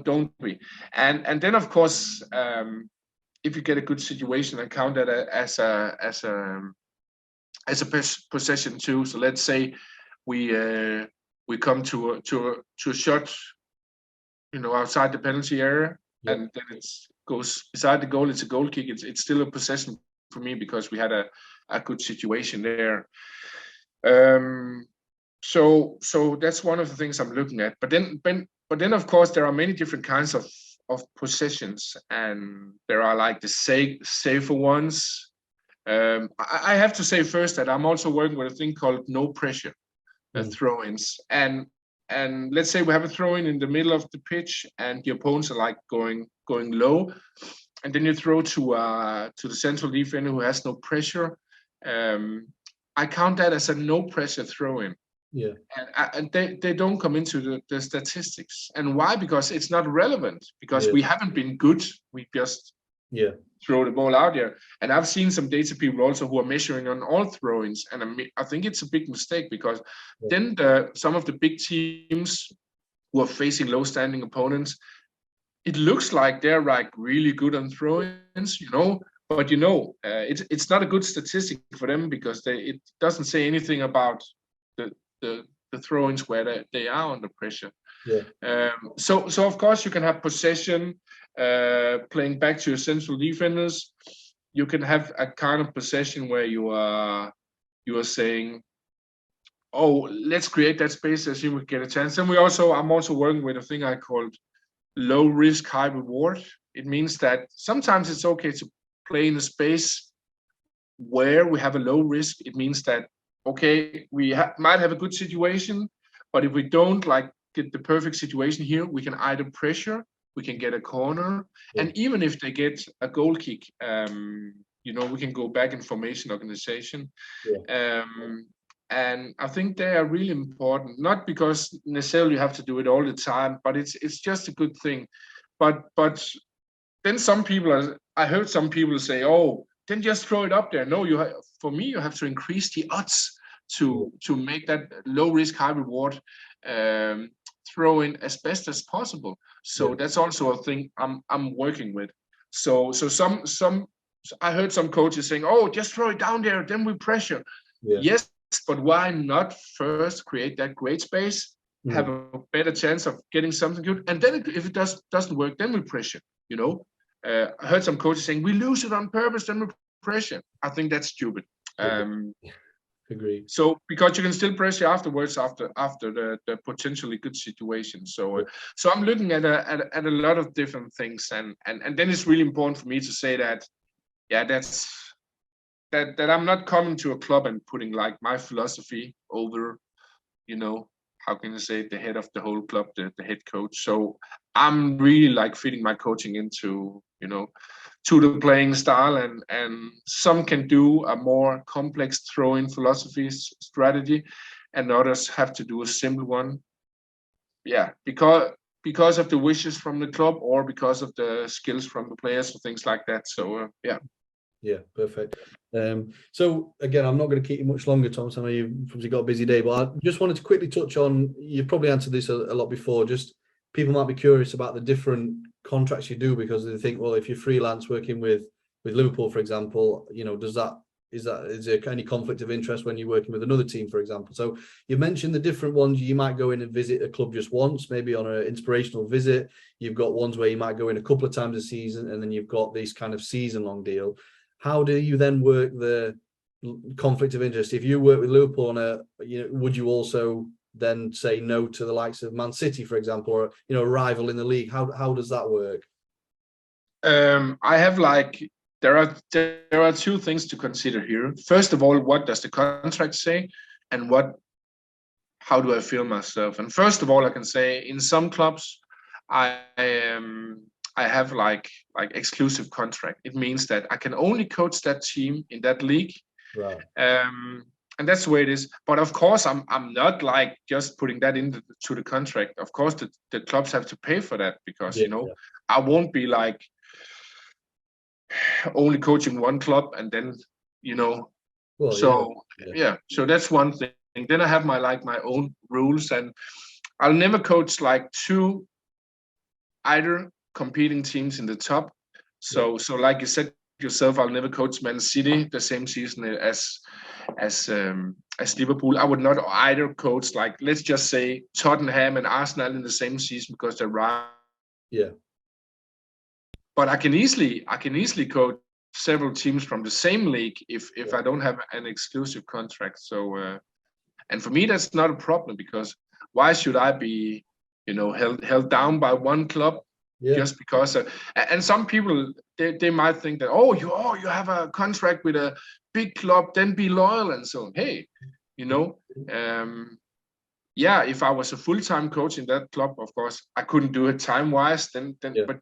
don't we? And then of course, if you get a good situation, I count that as a possession too. So let's say we come to a shot, outside the penalty area, and then it goes beside the goal. It's a goal kick. It's still a possession for me because we had a good situation there. So that's one of the things I'm looking at. But then of course there are many different kinds of possessions, and there are like the safer ones. I have to say first that I'm also working with a thing called no pressure throw-ins, and let's say we have a throw-in in the middle of the pitch, and the opponents are like going low, and then you throw to the central defender who has no pressure. I count that as a no pressure throw-in. And they don't come into the statistics. And why? Because it's not relevant, because we haven't been good. We just throw the ball out there. And I've seen some data people also who are measuring on all throw-ins, and I think it's a big mistake, because then some of the big teams who are facing low standing opponents, it looks like they're like really good on throw-ins, but it's not a good statistic for them because it doesn't say anything about the the throw-ins where they are under pressure. Yeah. So of course you can have possession, playing back to your central defenders. You can have a kind of possession where you are saying, oh, let's create that space as you would get a chance. And I'm also working with a thing I called low risk, high reward. It means that sometimes it's okay to play in a space where we have a low risk. It means that, okay, we might have a good situation, but if we don't like get the perfect situation here, we can either pressure, we can get a corner, and even if they get a goal kick, we can go back in formation organization. And I think they are really important, not because necessarily you have to do it all the time, but it's just a good thing. But then I heard some people say, oh, then just throw it up there. No, for me, you have to increase the odds to make that low risk, high reward throw in as best as possible. So that's also a thing I'm working with. So I heard some coaches saying, oh, just throw it down there, then we pressure. Yes, but why not first create that great space, have a better chance of getting something good, and then if it doesn't work, then we pressure. I heard some coaches saying we lose it on purpose, then we pressure. I think that's stupid. Agree. So because you can still pressure afterwards after the potentially good situation. So I'm looking at a lot of different things, and then it's really important for me to say that that I'm not coming to a club and putting like my philosophy over, how can I say, the head of the whole club, the head coach. So I'm really like fitting my coaching into, to the playing style, and some can do a more complex throw-in philosophy strategy, and others have to do a simple one. Yeah, because of the wishes from the club or because of the skills from the players or things like that. So Yeah, perfect. So again, I'm not going to keep you much longer, Thomas. I know you've probably got a busy day, but I just wanted to quickly touch on, you've probably answered this a lot before, just people might be curious about the different contracts you do, because they think, well, if you're freelance working with Liverpool, for example, is there any conflict of interest when you're working with another team, for example? So you mentioned the different ones. You might go in and visit a club just once, maybe on an inspirational visit. You've got ones where you might go in a couple of times a season, and then you've got this kind of season-long deal. How do you then work the conflict of interest? If you work with Liverpool on would you also then say no to the likes of Man City, for example, or a rival in the league? How does that work? I have there are two things to consider here. First of all, what does the contract say, and how do I feel myself? And first of all, I can say in some clubs, I have like exclusive contract. It means that I can only coach that team in that league. Right. And that's the way it is. But of course, I'm not like just putting that into the contract. Of course, the clubs have to pay for that, because I won't be like only coaching one club and then Well, so that's one thing. Then I have my own rules, and I'll never coach like two either competing teams in the top. So like you said yourself, I'll never coach Man City the same season as Liverpool. I would not either coach, like, let's just say, Tottenham and Arsenal in the same season, because they're right. Yeah. But I can easily coach several teams from the same league if I don't have an exclusive contract. So and for me that's not a problem, because why should I be held down by one club? Just because and some people they might think that, oh, you have a contract with a big club, then be loyal and so on. Hey, if I was a full-time coach in that club, of course I couldn't do it time-wise then but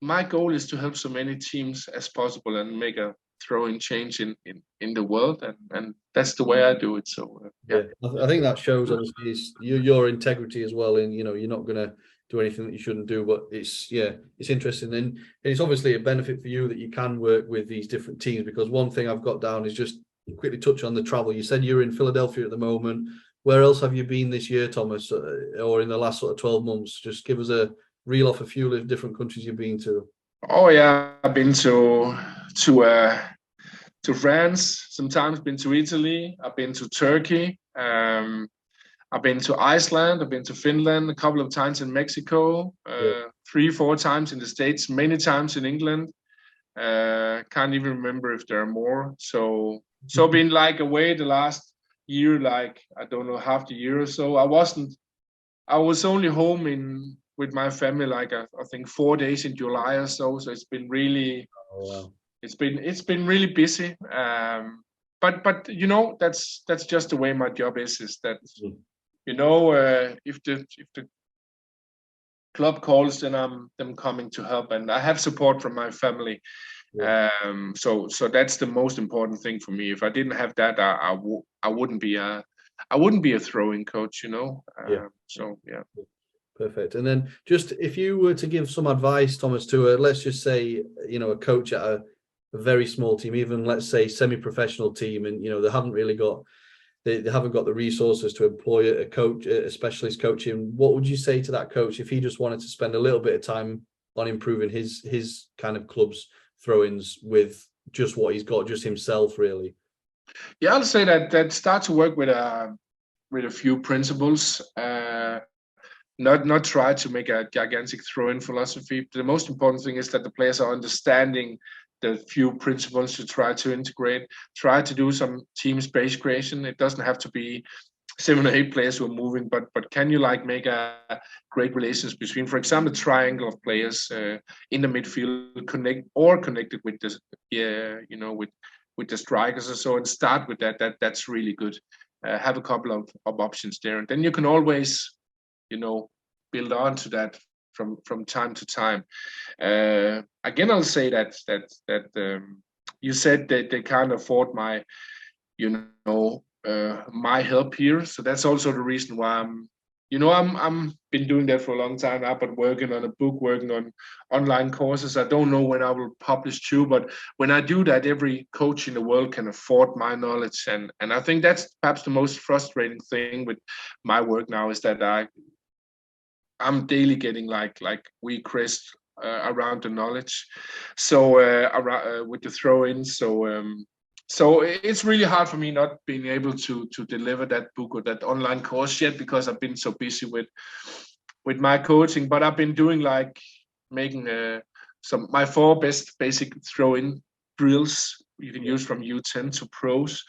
my goal is to help so many teams as possible and make a throwing change in the world, and that's the way I do it. So I think that shows obviously your integrity as well, and you're not going to do anything that you shouldn't do. But it's interesting, and it's obviously a benefit for you that you can work with these different teams, because one thing I've got down is just quickly touch on the travel. You said you're in Philadelphia at the moment. where else have you been this year, Thomas, or in the last sort of 12 months? Just give us a reel off a few of the different countries you've been to. Oh yeah, I've been to France, sometimes been to Italy, I've been to Turkey, I've been to Iceland, I've been to Finland, a couple of times in Mexico, Yeah. 3-4 times in the States, many times in England. Can't even remember if there are more. So been like away the last year, like I don't know, half the year or so. I was only home with my family like I think 4 days in July or so. So it's been really Oh, wow. it's been really busy. But you know, that's just the way my job is that you know, if the club calls, then I'm coming to help, and I have support from my family. Yeah. So that's the most important thing for me. If I didn't have that, I wouldn't be a throwing coach, you know. Yeah. So yeah. Perfect. And then just if you were to give some advice, Thomas, to let's just say, you know, a coach at a very small team, even let's say semi-professional team, and you know, they haven't got the resources to employ a coach, a specialist coaching. What would you say to that coach if he just wanted to spend a little bit of time on improving his kind of club's throw-ins with just what he's got, just himself, really? Yeah, I'll say that start to work with a few principles. Not try to make a gigantic throw-in philosophy. The most important thing is that the players are understanding the few principles you try to integrate. Try to do some team space creation. It doesn't have to be 7 or 8 players who are moving, but can you like make a great relations between, for example, a triangle of players in the midfield, connected with the you know, with the strikers or so, and start with that. That's really good. Have a couple of options there, and then you can always, you know, build on to that from time to time. Again, I'll say that you said that they can't afford my, you know, my help here. So that's also the reason why I'm been doing that for a long time now, but working on a book, working on online courses. I don't know when I will publish too, but when I do that, every coach in the world can afford my knowledge. And I think that's perhaps the most frustrating thing with my work now is that I'm daily getting like requests around the knowledge. So with the throw-ins, so it's really hard for me not being able to deliver that book or that online course yet because I've been so busy with my coaching. But I've been doing like making some my 4 best basic throw-in drills you can use from U10 to pros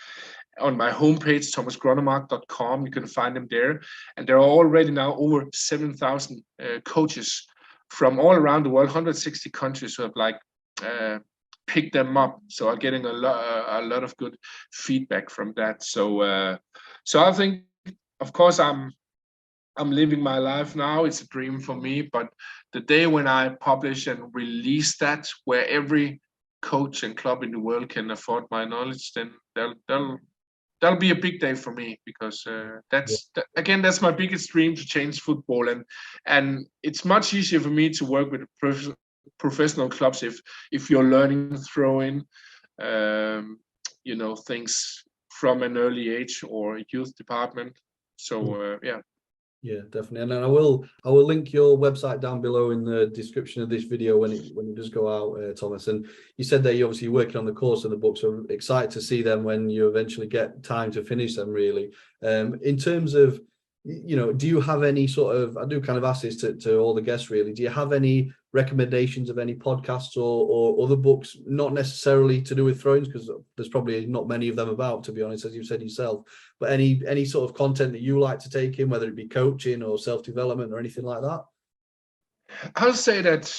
on my homepage, thomasgronnemark.com. You can find them there. And there are already now over 7,000 coaches from all around the world, 160 countries who have like picked them up. So I'm getting a lot of good feedback from that. So I think, of course, I'm living my life now. It's a dream for me. But the day when I publish and release that, where every coach and club in the world can afford my knowledge, then that'll be a big day for me because that's my biggest dream, to change football, and it's much easier for me to work with professional clubs if you're learning throwing, you know, things from an early age or youth department. So yeah. Yeah, definitely. And then I will link your website down below in the description of this video when it does go out, Thomas. And you said that you're obviously working on the course of the book, so excited to see them when you eventually get time to finish them, really. In terms of, you know, do you have any sort of, I do kind of ask this to all the guests, really, do you have any recommendations of any podcasts or other books, not necessarily to do with thrones, because there's probably not many of them about, to be honest, as you've said yourself, but any sort of content that you like to take in, whether it be coaching or self-development or anything like that? I'll say that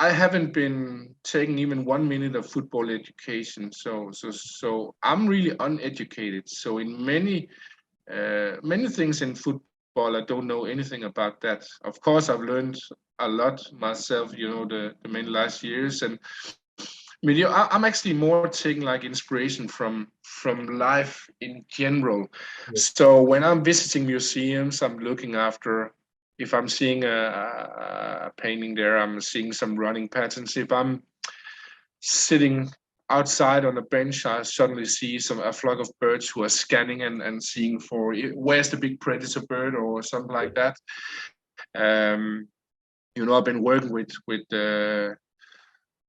I haven't been taking even 1 minute of football education, so I'm really uneducated. So in many things in football, I don't know anything about that. Of course, I've learned a lot myself, you know, the many last years. And I mean, I'm actually more taking like inspiration from life in general. Yeah. So when I'm visiting museums, I'm looking after, if I'm seeing a painting there, I'm seeing some running patterns. If I'm sitting outside on a bench, I suddenly see a flock of birds who are scanning and seeing for where's the big predator bird or something like that. I've been working with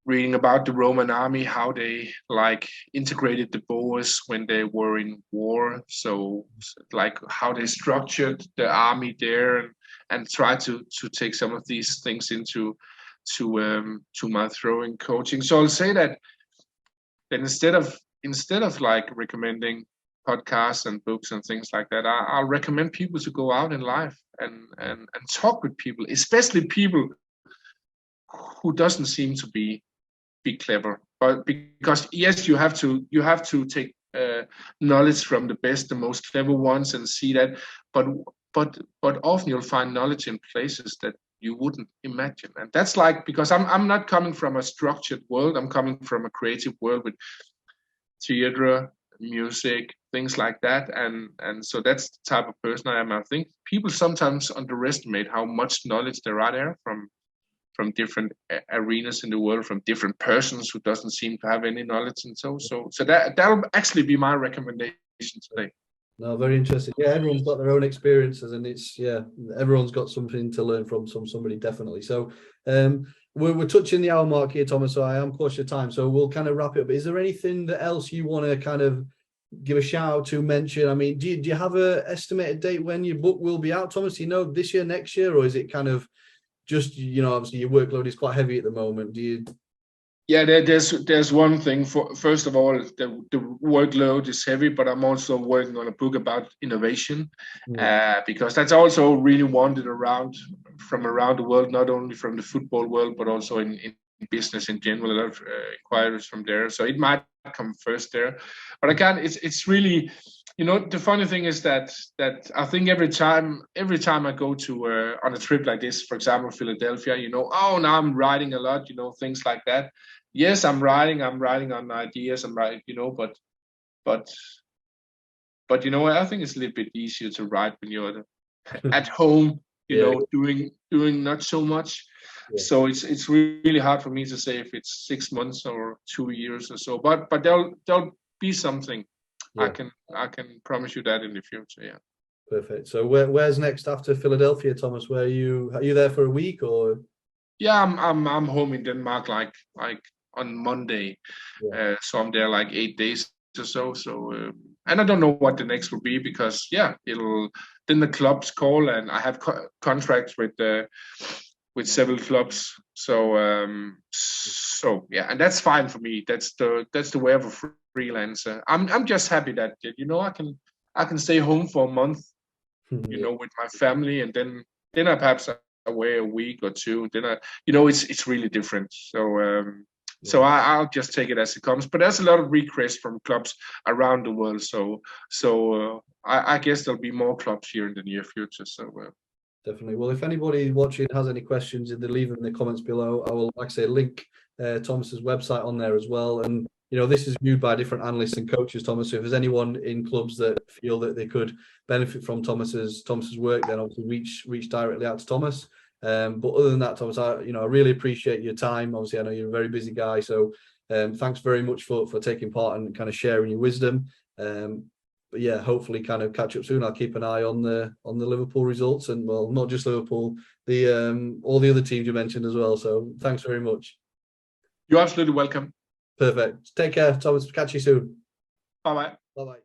reading about the Roman army, how they like integrated the Boers when they were in war. So like how they structured the army there and try to take some of these things into to my throwing coaching. So I'll say that then instead of like recommending podcasts and books and things like that, I'll recommend people to go out in life and talk with people, especially people who doesn't seem to be clever, but because yes, you have to take knowledge from the best, the most clever ones, and see that. But often you'll find knowledge in places that you wouldn't imagine, and that's like because I'm not coming from a structured world. I'm coming from a creative world with theater, music, things like that, and so that's the type of person I am. I think people sometimes underestimate how much knowledge there are there from different arenas in the world, from different persons who doesn't seem to have any knowledge, and so that'll actually be my recommendation today. No, very interesting. Yeah, everyone's got their own experiences, and everyone's got something to learn from somebody, definitely. So we're touching the hour mark here, Thomas, so I am cautious of time, so we'll kind of wrap it up. Is there anything that else you want to kind of give a shout out to, mention? I mean, do you have a estimated date when your book will be out, Thomas? Do you know, this year, next year, or is it kind of just, obviously your workload is quite heavy at the moment? Do you? Yeah, there's one thing. First of all, the workload is heavy, but I'm also working on a book about innovation, because that's also really wanted from around the world, not only from the football world, but also in business in general. A lot of inquiries from there, so it might come first there. But I can't. It's really. The funny thing is that I think every time I go to on a trip like this, for example, Philadelphia, now I'm writing a lot, things like that. Yes, I'm writing on ideas, I'm writing, but I think it's a little bit easier to write when you're at home, doing not so much. Yeah. So it's really hard for me to say if it's 6 months or 2 years or so, but there'll be something. Yeah. I can promise you that in the future. Yeah. Perfect. So where's next after Philadelphia, Thomas? Are you there for a week or? Yeah, I'm home in Denmark like on Monday. Yeah. So I'm there like 8 days or so. So and I don't know what the next will be because then the clubs call and I have contracts with several clubs. So yeah, and that's fine for me. That's the way of a freelancer. I'm just happy that I can stay home for a month, with my family, and then I perhaps away a week or two. Then it's really different. So I'll just take it as it comes. But there's a lot of requests from clubs around the world. So I guess there'll be more clubs here in the near future. So. Definitely. Well, if anybody watching has any questions, they leave them in the comments below. I will, like I say, link Thomas's website on there as well. And this is viewed by different analysts and coaches, Thomas. So if there's anyone in clubs that feel that they could benefit from Thomas's work, then obviously reach directly out to Thomas. But other than that, Thomas, I really appreciate your time. Obviously, I know you're a very busy guy, so thanks very much for taking part and kind of sharing your wisdom. But yeah, hopefully kind of catch up soon. I'll keep an eye on the Liverpool results, and well, not just Liverpool, all the other teams you mentioned as well. So thanks very much. You're absolutely welcome. Perfect. Take care, Thomas. Catch you soon. Bye-bye. Bye-bye.